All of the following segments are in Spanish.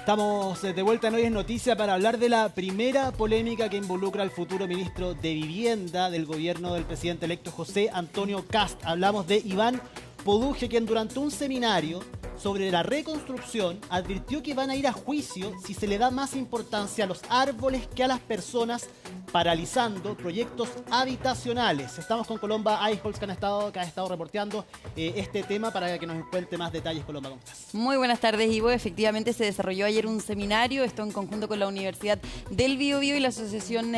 Estamos de vuelta en Hoy es Noticia para hablar de la primera polémica que involucra al futuro ministro de Vivienda del gobierno del presidente electo José Antonio Kast. Hablamos de Iván Poduje, quien durante un seminario sobre la reconstrucción advirtió que van a ir a juicio si se le da más importancia a los árboles que a las personas, paralizando proyectos habitacionales. Estamos con Colomba Eichholz, que ha estado reporteando este tema para que nos cuente más detalles. Colomba, ¿cómo estás? Muy buenas tardes, Ivo. Efectivamente se desarrolló ayer un seminario, esto en conjunto con la Universidad del Biobío y la Asociación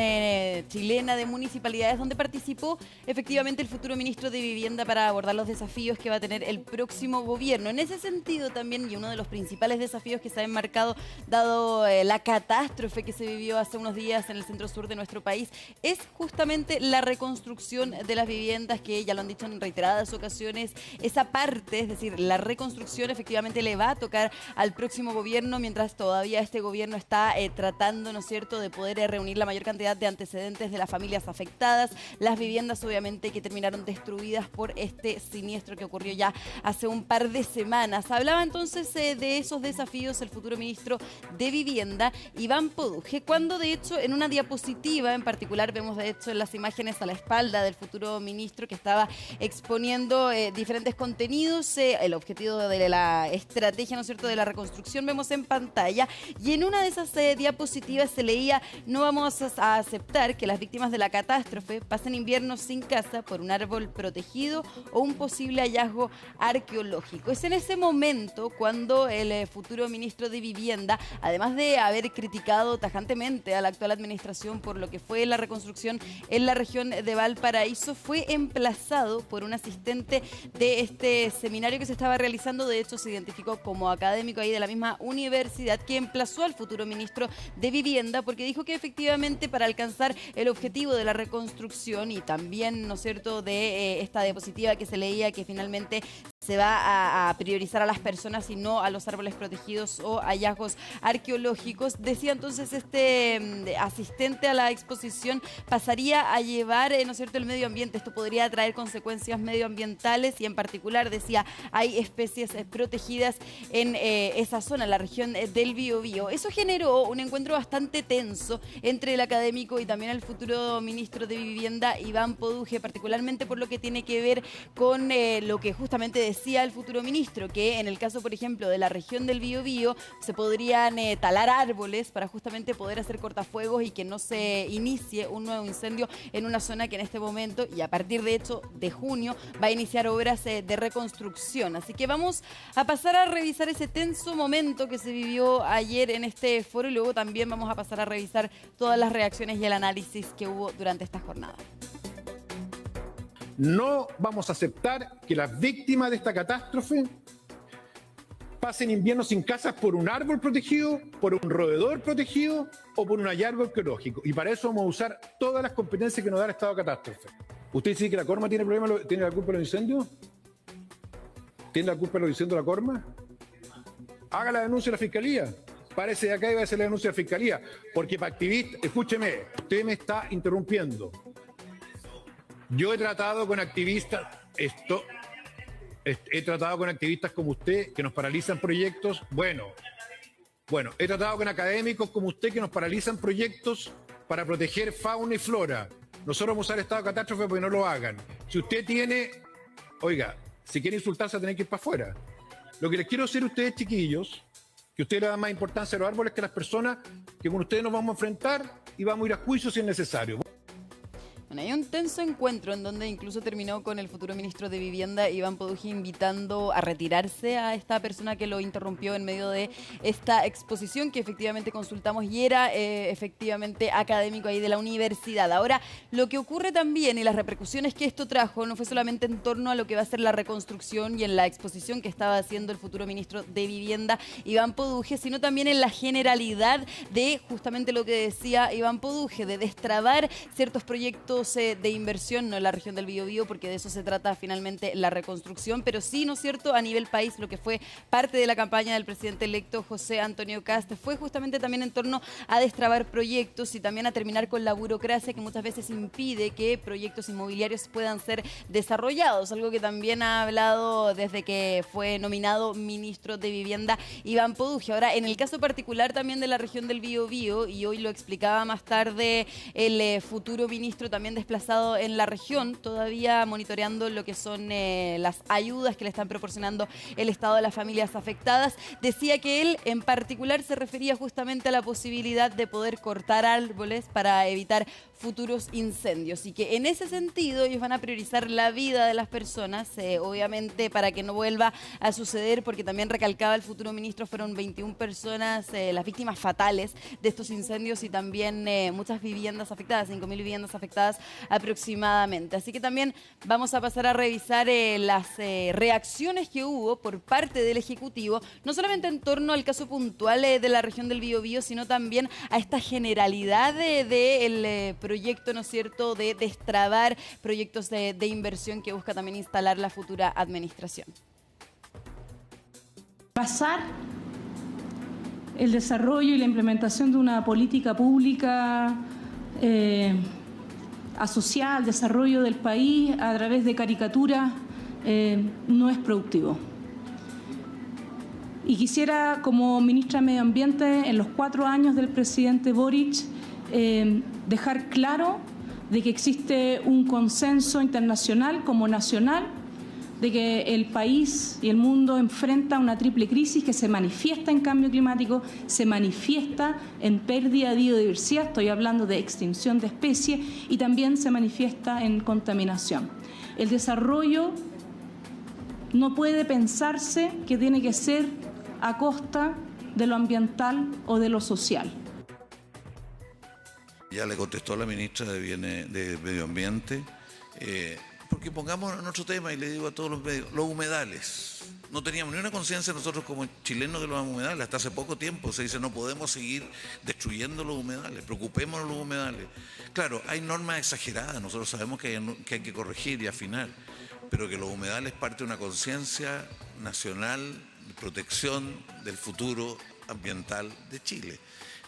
Chilena de Municipalidades, donde participó efectivamente el futuro ministro de Vivienda para abordar los desafíos que va a tener el próximo gobierno. En ese sentido también, y uno de los principales desafíos que se ha enmarcado, dado la catástrofe que se vivió hace unos días en el centro sur de nuestro país, es justamente la reconstrucción de las viviendas, que ya lo han dicho en reiteradas ocasiones. Esa parte, es decir, la reconstrucción efectivamente le va a tocar al próximo gobierno, mientras todavía este gobierno está tratando, ¿no es cierto?, de poder reunir la mayor cantidad de antecedentes de las familias afectadas, las viviendas obviamente que terminaron destruidas por este siniestro que ocurrió ya hace un par de semanas. Hablaba entonces de esos desafíos el futuro ministro de Vivienda, Iván Poduje, cuando de hecho en una diapositiva en particular vemos de hecho en las imágenes a la espalda del futuro ministro que estaba exponiendo diferentes contenidos, el objetivo de la estrategia, ¿no es cierto?, de la reconstrucción, vemos en pantalla, y en una de esas diapositivas se leía: no vamos a aceptar que las víctimas de la catástrofe pasen inviernos sin casa por un árbol protegido o un posible hallazgo arqueológico. Es en ese momento cuando el futuro ministro de Vivienda, además de haber criticado tajantemente a la actual administración por lo que fue la reconstrucción en la región de Valparaíso, fue emplazado por un asistente de este seminario que se estaba realizando. De hecho, se identificó como académico ahí de la misma universidad, que emplazó al futuro ministro de Vivienda porque dijo que efectivamente para alcanzar el objetivo de la reconstrucción y también, ¿no es cierto?, de esta diapositiva que se leía que finalmente se va a priorizar a las personas y no a los árboles protegidos o hallazgos arqueológicos. Decía entonces este asistente a la exposición, pasaría a llevar, ¿no es cierto?, el medio ambiente. Esto podría traer consecuencias medioambientales y en particular, decía, hay especies protegidas en esa zona, la región del Biobío. Eso generó un encuentro bastante tenso entre el académico y también el futuro ministro de Vivienda, Iván Poduje, particularmente por lo que tiene que ver con lo que justamente decía el futuro ministro, que en el caso, por ejemplo, de la región del Biobío, se podrían talar árboles para justamente poder hacer cortafuegos y que no se inicie un nuevo incendio en una zona que en este momento, y a partir de hecho de junio, va a iniciar obras de reconstrucción. Así que vamos a pasar a revisar ese tenso momento que se vivió ayer en este foro y luego también vamos a pasar a revisar todas las reacciones y el análisis que hubo durante esta jornada. No vamos a aceptar que las víctimas de esta catástrofe pasen invierno sin casas por un árbol protegido, por un roedor protegido o por un hallazgo arqueológico. Y para eso vamos a usar todas las competencias que nos da el estado de catástrofe. ¿Usted dice que la Corma tiene problemas, tiene la culpa de los incendios? ¿Tiene la culpa de los incendios la Corma? Haga la denuncia a la Fiscalía. Párese de acá y va a hacer la denuncia a la Fiscalía. Porque para activistas, escúcheme, usted me está interrumpiendo. Yo he tratado con activistas, he tratado con activistas como usted que nos paralizan proyectos. Bueno, he tratado con académicos como usted que nos paralizan proyectos para proteger fauna y flora. Nosotros vamos a usar estado de catástrofe porque no lo hagan. Si usted tiene, oiga, si quiere insultarse, tener que ir para afuera. Lo que les quiero decir a ustedes, chiquillos, que ustedes le dan más importancia a los árboles que a las personas, que con ustedes nos vamos a enfrentar y vamos a ir a juicio si es necesario. Bueno, hay un tenso encuentro en donde incluso terminó con el futuro ministro de Vivienda, Iván Poduje, invitando a retirarse a esta persona que lo interrumpió en medio de esta exposición que efectivamente consultamos y era efectivamente académico ahí de la universidad. Ahora, lo que ocurre también y las repercusiones que esto trajo no fue solamente en torno a lo que va a ser la reconstrucción y en la exposición que estaba haciendo el futuro ministro de Vivienda, Iván Poduje, sino también en la generalidad de justamente lo que decía Iván Poduje, de destrabar ciertos proyectos proyectos de inversión, no en la región del Biobío, porque de eso se trata finalmente la reconstrucción, pero sí, ¿no es cierto?, a nivel país, lo que fue parte de la campaña del presidente electo José Antonio Kast fue justamente también en torno a destrabar proyectos y también a terminar con la burocracia que muchas veces impide que proyectos inmobiliarios puedan ser desarrollados, algo que también ha hablado desde que fue nominado ministro de Vivienda Iván Poduje. Ahora, en el caso particular también de la región del Biobío, y hoy lo explicaba más tarde el futuro ministro también desplazado en la región, todavía monitoreando lo que son las ayudas que le están proporcionando el Estado de las familias afectadas, decía que él en particular se refería justamente a la posibilidad de poder cortar árboles para evitar futuros incendios y que en ese sentido ellos van a priorizar la vida de las personas, obviamente para que no vuelva a suceder, porque también recalcaba el futuro ministro, fueron 21 personas las víctimas fatales de estos incendios y también muchas viviendas afectadas, 5.000 viviendas afectadas aproximadamente. Así que también vamos a pasar a revisar las reacciones que hubo por parte del Ejecutivo, no solamente en torno al caso puntual de la región del Biobío, sino también a esta generalidad del proyecto, ¿no es cierto?, de destrabar proyectos de inversión que busca también instalar la futura administración. Basar el desarrollo y la implementación de una política pública asociada al desarrollo del país a través de caricaturas no es productivo. Y quisiera, como ministra de Medio Ambiente, en los 4 años del presidente Boric, dejar claro de que existe un consenso internacional como nacional, de que el país y el mundo enfrenta una triple crisis que se manifiesta en cambio climático, se manifiesta en pérdida de biodiversidad, estoy hablando de extinción de especies, y también se manifiesta en contaminación. El desarrollo no puede pensarse que tiene que ser a costa de lo ambiental o de lo social. Ya le contestó a la ministra de Medio Ambiente, porque pongamos en otro tema, y le digo a todos los medios, los humedales. No teníamos ni una conciencia nosotros como chilenos de los humedales. Hasta hace poco tiempo se dice no podemos seguir destruyendo los humedales, preocupémonos de los humedales. Claro, hay normas exageradas, nosotros sabemos que hay que corregir y afinar, pero que los humedales parte de una conciencia nacional de protección del futuro ambiental de Chile.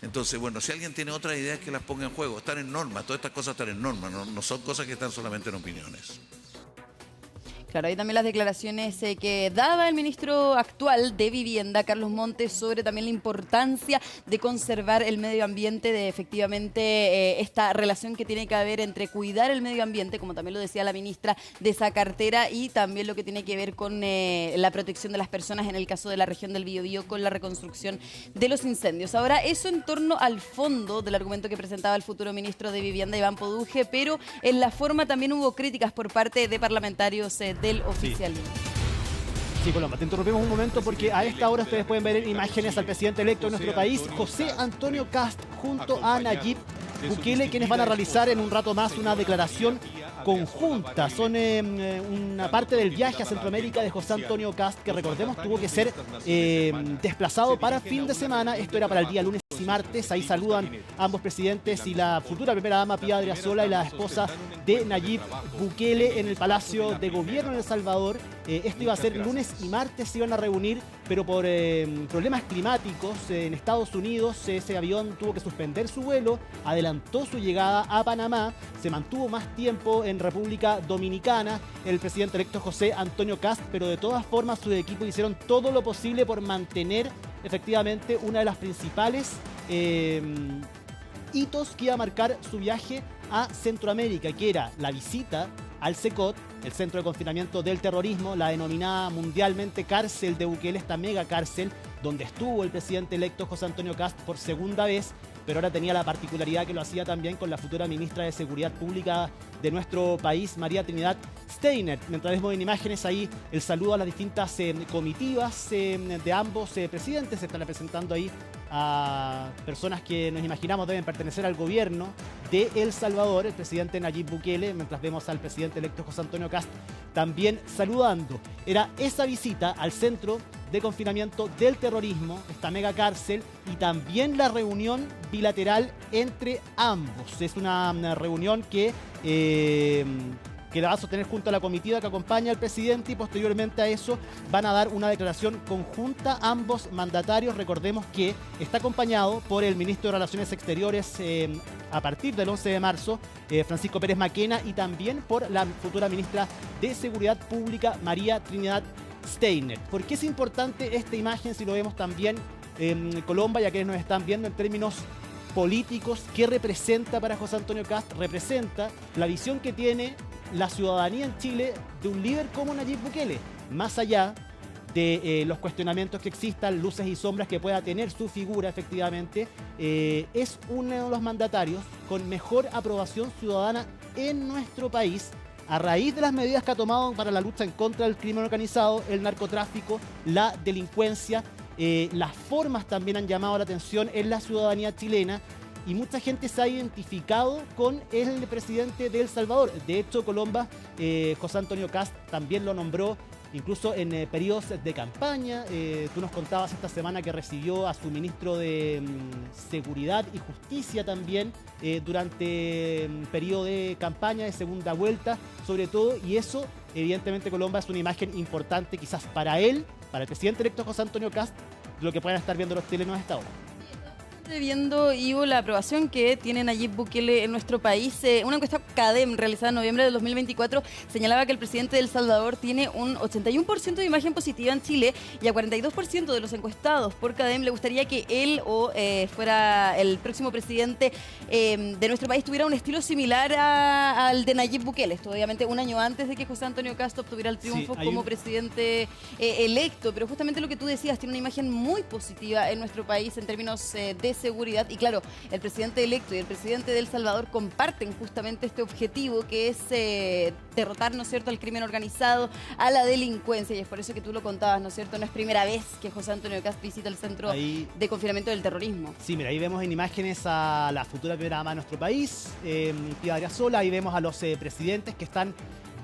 Entonces, bueno, si alguien tiene otras ideas que las ponga en juego, están en norma, todas estas cosas están en norma, no son cosas que están solamente en opiniones. Claro, hay también las declaraciones que daba el ministro actual de Vivienda, Carlos Montes, sobre también la importancia de conservar el medio ambiente, de efectivamente esta relación que tiene que haber entre cuidar el medio ambiente, como también lo decía la ministra, de esa cartera, y también lo que tiene que ver con la protección de las personas en el caso de la región del Biobío con la reconstrucción de los incendios. Ahora, eso en torno al fondo del argumento que presentaba el futuro ministro de Vivienda, Iván Poduje, pero en la forma también hubo críticas por parte de parlamentarios del oficialismo. Sí, Coloma, te interrumpimos un momento porque a esta hora ustedes pueden ver imágenes al presidente electo de nuestro país, José Antonio Kast, junto a Nayib Bukele, quienes van a realizar en un rato más una declaración conjunta. Son una parte del viaje a Centroamérica de José Antonio Kast, que recordemos tuvo que ser desplazado para fin de semana. Esto era para el día lunes y martes. Ahí saludan ambos presidentes y la futura primera dama Pía Adriasola y la esposa de Nayib Bukele en el Palacio de Gobierno en El Salvador. Esto iba a ser lunes y martes, se iban a reunir, pero por problemas climáticos en Estados Unidos ese avión tuvo que suspender su vuelo, adelantó su llegada a Panamá, se mantuvo más tiempo en República Dominicana el presidente electo José Antonio Kast, pero de todas formas sus equipos hicieron todo lo posible por mantener efectivamente una de las principales hitos que iba a marcar su viaje a Centroamérica, que era la visita al CECOT, el Centro de Confinamiento del Terrorismo, la denominada mundialmente cárcel de Bukele, esta mega cárcel donde estuvo el presidente electo José Antonio Kast por segunda vez, pero ahora tenía la particularidad que lo hacía también con la futura ministra de Seguridad Pública de nuestro país, María Trinidad Steiner. Mientras vemos en imágenes ahí el saludo a las distintas comitivas de ambos presidentes, se están representando ahí a personas que nos imaginamos deben pertenecer al gobierno de El Salvador, el presidente Nayib Bukele, mientras vemos al presidente electo José Antonio Kast también saludando. Era esa visita al Centro de confinamiento del terrorismo, esta mega cárcel, y también la reunión bilateral entre ambos. Es una reunión que la va a sostener junto a la comitiva que acompaña al presidente, y posteriormente a eso van a dar una declaración conjunta ambos mandatarios. Recordemos que está acompañado por el ministro de Relaciones Exteriores a partir del 11 de marzo, Francisco Pérez Maquena, y también por la futura ministra de Seguridad Pública, María Trinidad Steiner. ¿Por qué es importante esta imagen si lo vemos también en Colombia, ya que nos están viendo en términos políticos? ¿Qué representa para José Antonio Kast? Representa la visión que tiene la ciudadanía en Chile de un líder como Nayib Bukele, más allá de los cuestionamientos que existan, luces y sombras que pueda tener su figura. Efectivamente, es uno de los mandatarios con mejor aprobación ciudadana en nuestro país, a raíz de las medidas que ha tomado para la lucha en contra del crimen organizado, el narcotráfico, la delincuencia. Las formas también han llamado la atención en la ciudadanía chilena, y mucha gente se ha identificado con el presidente de El Salvador. De hecho, Colomba, José Antonio Kast también lo nombró, incluso en periodos de campaña. Tú nos contabas esta semana que recibió a su ministro de Seguridad y Justicia también durante periodo de campaña de segunda vuelta, sobre todo, y eso, evidentemente, Colomba, es una imagen importante quizás para él, para el presidente electo José Antonio Kast, de lo que puedan estar viendo los chilenos a esta hora. Viendo, Ivo, la aprobación que tiene Nayib Bukele en nuestro país. Una encuesta CADEM realizada en noviembre de 2024 señalaba que el presidente de El Salvador tiene un 81% de imagen positiva en Chile, y a 42% de los encuestados por CADEM le gustaría que él fuera el próximo presidente de nuestro país tuviera un estilo similar al de Nayib Bukele. Esto obviamente un año antes de que José Antonio Kast obtuviera el triunfo como presidente electo, pero justamente lo que tú decías, tiene una imagen muy positiva en nuestro país en términos de seguridad. Y claro, el presidente electo y el presidente de El Salvador comparten justamente este objetivo, que es derrotar, ¿no es cierto?, al crimen organizado, a la delincuencia, y es por eso que tú lo contabas, ¿no es cierto? No es primera vez que José Antonio Kast visita el centro de confinamiento del terrorismo. Sí, mira, ahí vemos en imágenes a la futura primera dama de nuestro país, Pia Adriasola. Ahí vemos a los presidentes que están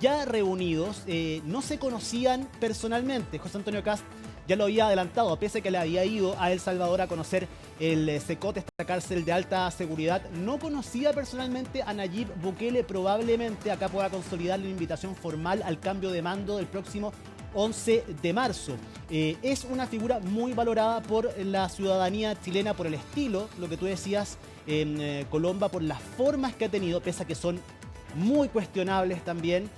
ya reunidos. No se conocían personalmente. José Antonio Kast ya lo había adelantado, pese a que le había ido a El Salvador a conocer el CECOT, esta cárcel de alta seguridad. No conocía personalmente a Nayib Bukele. Probablemente acá pueda consolidar la invitación formal al cambio de mando del próximo 11 de marzo. Es una figura muy valorada por la ciudadanía chilena por el estilo, lo que tú decías, Colomba, por las formas que ha tenido, pese a que son muy cuestionables también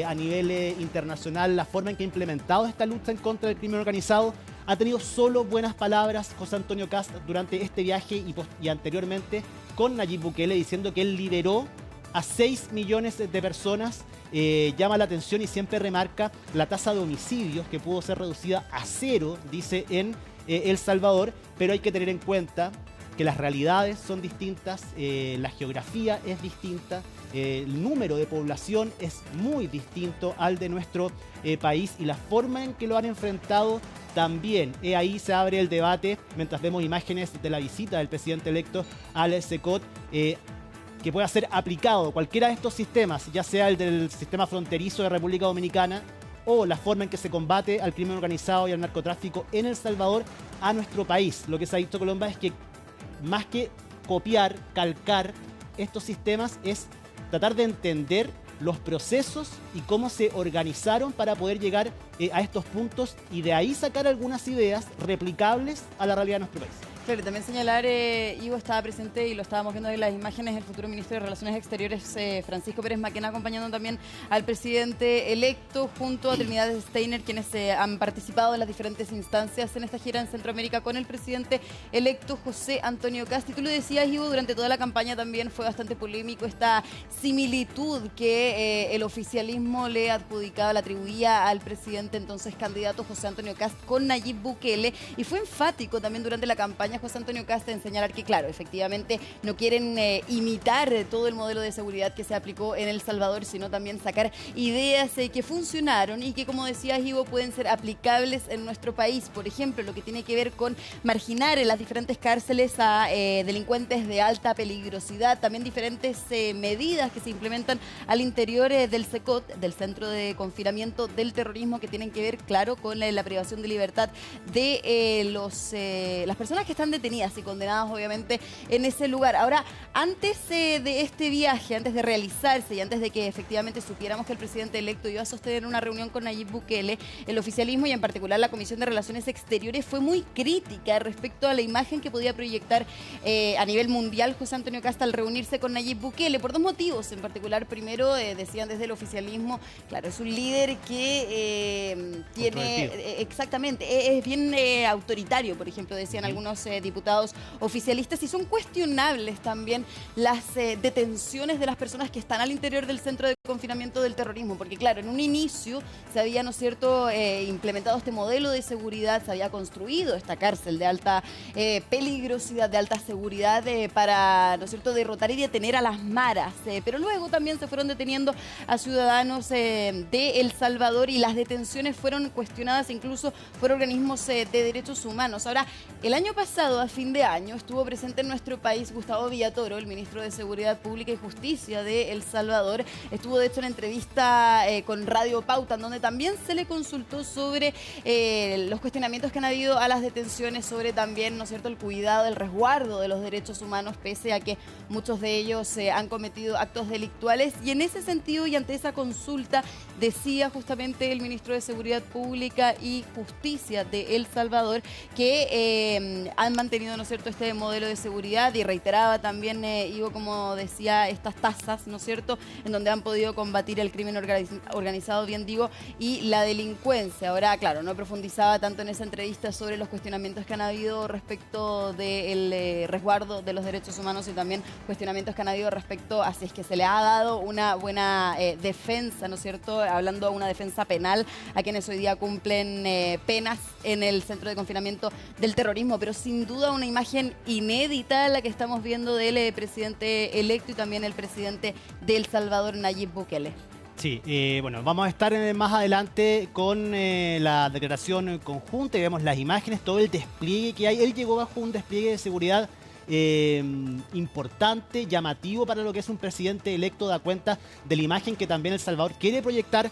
a nivel internacional, la forma en que ha implementado esta lucha en contra del crimen organizado. Ha tenido solo buenas palabras José Antonio Kast durante este viaje y anteriormente con Nayib Bukele, diciendo que él liberó a 6 millones de personas. Llama la atención y siempre remarca la tasa de homicidios, que pudo ser reducida a 0, dice, en El Salvador, pero hay que tener en cuenta que las realidades son distintas, la geografía es distinta, el número de población es muy distinto al de nuestro país, y la forma en que lo han enfrentado también. Ahí se abre el debate mientras vemos imágenes de la visita del presidente electo al CECOT, que pueda ser aplicado cualquiera de estos sistemas, ya sea el del sistema fronterizo de República Dominicana o la forma en que se combate al crimen organizado y al narcotráfico en El Salvador, a nuestro país. Lo que se ha dicho, Colomba, es que más que copiar, calcar estos sistemas, es tratar de entender los procesos y cómo se organizaron para poder llegar a estos puntos, y de ahí sacar algunas ideas replicables a la realidad de nuestro país. Claro, y también señalar, Ivo, estaba presente y lo estábamos viendo en las imágenes, el futuro ministro de Relaciones Exteriores, Francisco Pérez Maquena, acompañando también al presidente electo, junto a Trinidad Steiner, quienes han participado en las diferentes instancias en esta gira en Centroamérica con el presidente electo José Antonio Kast. Y tú lo decías, Ivo, durante toda la campaña también fue bastante polémico esta similitud que el oficialismo le adjudicaba, le atribuía al presidente entonces candidato José Antonio Kast con Nayib Bukele, y fue enfático también durante la campaña campaña José Antonio Kast en señalar que, claro, efectivamente no quieren imitar todo el modelo de seguridad que se aplicó en El Salvador, sino también sacar ideas que funcionaron y que, como decías, Ivo, pueden ser aplicables en nuestro país. Por ejemplo, lo que tiene que ver con marginar en las diferentes cárceles a delincuentes de alta peligrosidad, también diferentes medidas que se implementan al interior del CECOT, del Centro de Confinamiento del Terrorismo, que tienen que ver, claro, con la privación de libertad de las personas que están detenidas y condenadas, obviamente, en ese lugar. Ahora, antes de este viaje, antes de realizarse y antes de que efectivamente supiéramos que el presidente electo iba a sostener una reunión con Nayib Bukele, el oficialismo y en particular la Comisión de Relaciones Exteriores fue muy crítica respecto a la imagen que podía proyectar a nivel mundial José Antonio Kast al reunirse con Nayib Bukele, por dos motivos en particular. Primero, decían desde el oficialismo, claro, es un líder que tiene, exactamente, es bien autoritario, por ejemplo, decían algunos diputados oficialistas, y son cuestionables también las detenciones de las personas que están al interior del Centro de Confinamiento del Terrorismo, porque claro, en un inicio se había, ¿no es cierto?, implementado este modelo de seguridad, se había construido esta cárcel de alta peligrosidad, de alta seguridad para, ¿no es cierto?, derrotar y detener a las maras, pero luego también se fueron deteniendo a ciudadanos de El Salvador y las detenciones fueron cuestionadas incluso por organismos de derechos humanos. Ahora, el año pasado, a fin de año, estuvo presente en nuestro país Gustavo Villatoro, el ministro de Seguridad Pública y Justicia de El Salvador. Estuvo, de hecho, en entrevista con Radio Pauta, en donde también se le consultó sobre los cuestionamientos que han habido a las detenciones, sobre también, ¿no es cierto?, el cuidado, el resguardo de los derechos humanos, pese a que muchos de ellos han cometido actos delictuales. Y en ese sentido y ante esa consulta, decía justamente el ministro de Seguridad Pública y Justicia de El Salvador que han mantenido, ¿no es cierto?, este modelo de seguridad, y reiteraba también, Ivo, como decía, estas tasas, ¿no es cierto?, en donde han podido combatir el crimen organizado, bien digo, y la delincuencia. Ahora, claro, no profundizaba tanto en esa entrevista sobre los cuestionamientos que han habido respecto del resguardo de los derechos humanos y también cuestionamientos que han habido respecto a si es que se le ha dado una buena defensa, ¿no es cierto?, hablando de una defensa penal a quienes hoy día cumplen penas en el Centro de Confinamiento del Terrorismo. Pero sin duda una imagen inédita la que estamos viendo del presidente electo y también el presidente de El Salvador, Nayib Bukele. Sí, bueno, vamos a estar más adelante con la declaración conjunta y vemos las imágenes, todo el despliegue que hay. Él llegó bajo un despliegue de seguridad importante, llamativo para lo que es un presidente electo, da cuenta de la imagen que también El Salvador quiere proyectar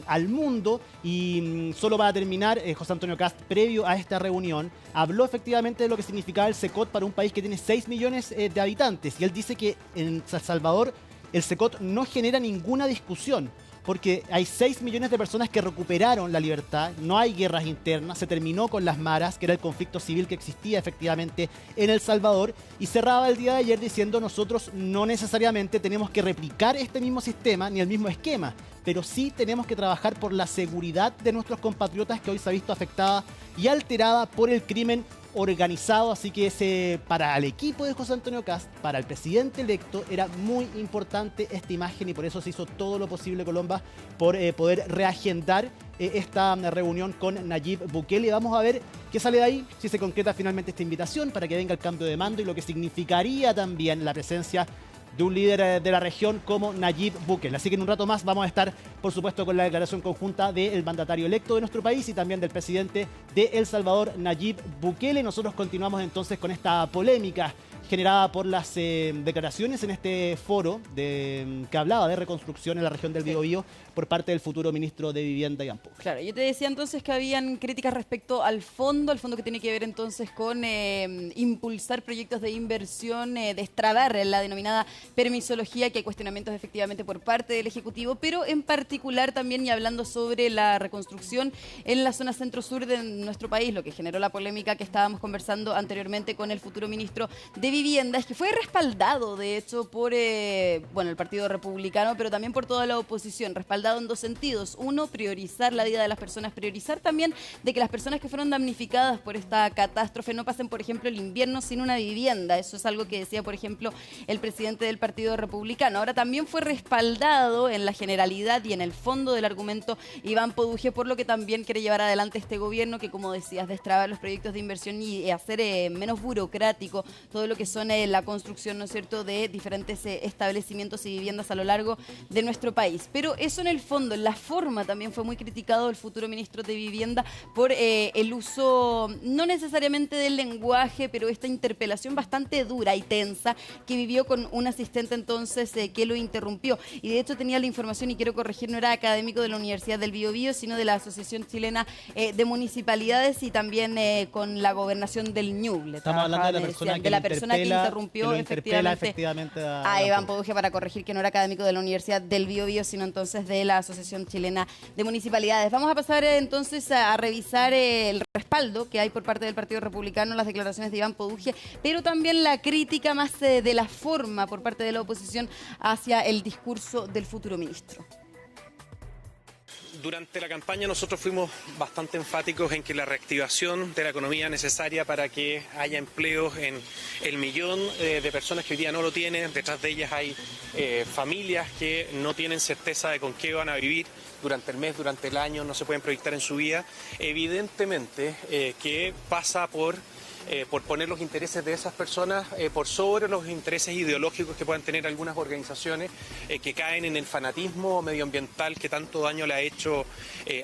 al mundo. Y solo para terminar, José Antonio Kast, previo a esta reunión, habló efectivamente de lo que significaba el CECOT para un país que tiene 6 millones de habitantes, y él dice que en El Salvador el CECOT no genera ninguna discusión, porque hay 6 millones de personas que recuperaron la libertad, no hay guerras internas, se terminó con las maras, que era el conflicto civil que existía efectivamente en El Salvador, y cerraba el día de ayer diciendo: nosotros no necesariamente tenemos que replicar este mismo sistema ni el mismo esquema, pero sí tenemos que trabajar por la seguridad de nuestros compatriotas, que hoy se ha visto afectada y alterada por el crimen organizado. Así que para el equipo de José Antonio Kast, para el presidente electo, era muy importante esta imagen, y por eso se hizo todo lo posible, Colomba, por poder reagendar esta reunión con Nayib Bukele. Vamos a ver qué sale de ahí, si se concreta finalmente esta invitación para que venga el cambio de mando y lo que significaría también la presencia de un líder de la región como Nayib Bukele. Así que en un rato más vamos a estar, por supuesto, con la declaración conjunta del mandatario electo de nuestro país y también del presidente de El Salvador, Nayib Bukele. Nosotros continuamos entonces con esta polémica generada por las declaraciones en este foro que hablaba de reconstrucción en la región del Biobío por parte del futuro ministro de Vivienda y Ampur. Claro, yo te decía entonces que habían críticas respecto al fondo que tiene que ver entonces con impulsar proyectos de inversión, destrabar la denominada permisología, que hay cuestionamientos efectivamente por parte del Ejecutivo, pero en particular también, y hablando sobre la reconstrucción en la zona centro-sur de nuestro país, lo que generó la polémica que estábamos conversando anteriormente con el futuro ministro de Vivienda Vivienda es que fue respaldado, de hecho, por bueno, el Partido Republicano, pero también por toda la oposición, respaldado en dos sentidos. Uno, priorizar la vida de las personas, priorizar también de que las personas que fueron damnificadas por esta catástrofe no pasen, por ejemplo, el invierno sin una vivienda. Eso es algo que decía, por ejemplo, el presidente del Partido Republicano. Ahora también fue respaldado en la generalidad y en el fondo del argumento Iván Poduje, por lo que también quiere llevar adelante este gobierno que, como decías, destrabar los proyectos de inversión y hacer menos burocrático todo lo que son la construcción, ¿no es cierto?, de diferentes establecimientos y viviendas a lo largo de nuestro país. Pero eso en el fondo, en la forma también fue muy criticado el futuro ministro de Vivienda por el uso, no necesariamente del lenguaje, pero esta interpelación bastante dura y tensa que vivió con un asistente entonces que lo interrumpió. Y de hecho tenía la información, y quiero corregir, no era académico de la Universidad del Biobío, sino de la Asociación Chilena de Municipalidades y también con la gobernación del Ñuble. Estamos hablando de la persona que interrumpió efectivamente a Iván Poduje, para corregir que no era académico de la Universidad del Biobío, sino entonces de la Asociación Chilena de Municipalidades. Vamos a pasar entonces a revisar el respaldo que hay por parte del Partido Republicano, las declaraciones de Iván Poduje, pero también la crítica más de la forma por parte de la oposición hacia el discurso del futuro ministro. Durante la campaña nosotros fuimos bastante enfáticos en que la reactivación de la economía necesaria para que haya empleos en el millón de personas que hoy día no lo tienen. Detrás de ellas hay familias que no tienen certeza de con qué van a vivir durante el mes, durante el año, no se pueden proyectar en su vida. Evidentemente que pasa por poner los intereses de esas personas por sobre los intereses ideológicos que puedan tener algunas organizaciones que caen en el fanatismo medioambiental que tanto daño le ha hecho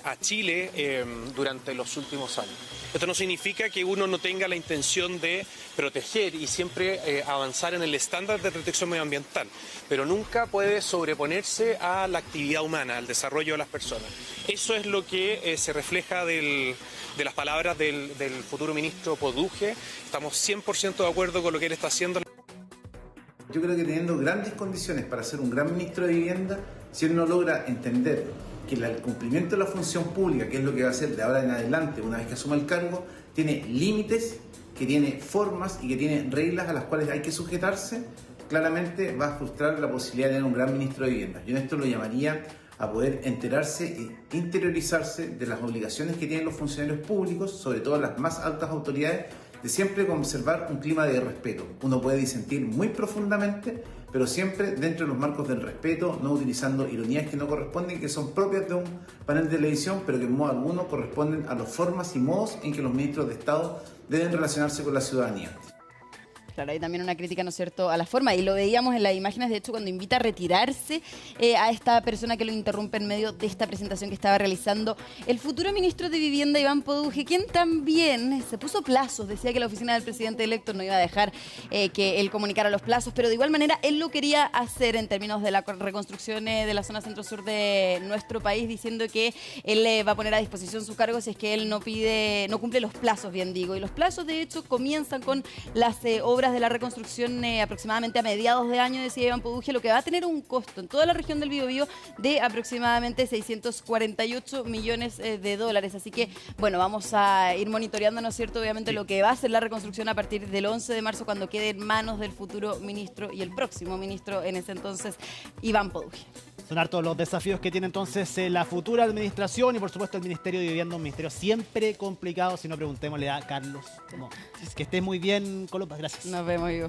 a Chile durante los últimos años. Esto no significa que uno no tenga la intención de proteger y siempre avanzar en el estándar de protección medioambiental, pero nunca puede sobreponerse a la actividad humana, al desarrollo de las personas. Eso es lo que se refleja de las palabras del futuro ministro Poduje. Estamos 100% de acuerdo con lo que él está haciendo. Yo creo que teniendo grandes condiciones para ser un gran ministro de Vivienda, si él no logra entender que el cumplimiento de la función pública, que es lo que va a hacer de ahora en adelante, una vez que asuma el cargo, tiene límites, que tiene formas y que tiene reglas a las cuales hay que sujetarse, claramente va a frustrar la posibilidad de tener un gran ministro de Vivienda. Yo en esto lo llamaría a poder enterarse e interiorizarse de las obligaciones que tienen los funcionarios públicos, sobre todo las más altas autoridades, de siempre conservar un clima de respeto. Uno puede disentir muy profundamente, pero siempre dentro de los marcos del respeto, no utilizando ironías que no corresponden, que son propias de un panel de televisión, pero que en modo alguno corresponden a las formas y modos en que los ministros de Estado deben relacionarse con la ciudadanía. Claro, hay también una crítica, ¿no es cierto?, a la forma, y lo veíamos en las imágenes, de hecho, cuando invita a retirarse a esta persona que lo interrumpe en medio de esta presentación que estaba realizando el futuro ministro de Vivienda, Iván Poduje, quien también se puso plazos, decía que la oficina del presidente electo no iba a dejar que él comunicara los plazos, pero de igual manera él lo quería hacer en términos de la reconstrucción de la zona centro-sur de nuestro país, diciendo que él va a poner a disposición su cargo si es que él no cumple los plazos, bien digo, y los plazos de hecho comienzan con las obras de la reconstrucción aproximadamente a mediados de año, decía Iván Poduje, lo que va a tener un costo en toda la región del Biobío de aproximadamente 648 millones de dólares. Así que, bueno, vamos a ir monitoreando, ¿no es cierto?, obviamente lo que va a ser la reconstrucción a partir del 11 de marzo, cuando quede en manos del futuro ministro y el próximo ministro en ese entonces, Iván Poduje. Son hartos los desafíos que tiene entonces la futura administración y por supuesto el Ministerio de Vivienda, un ministerio siempre complicado. Si no, preguntémosle a Carlos. Que estés muy bien, Colomba. Gracias. Nos vemos, Ivo.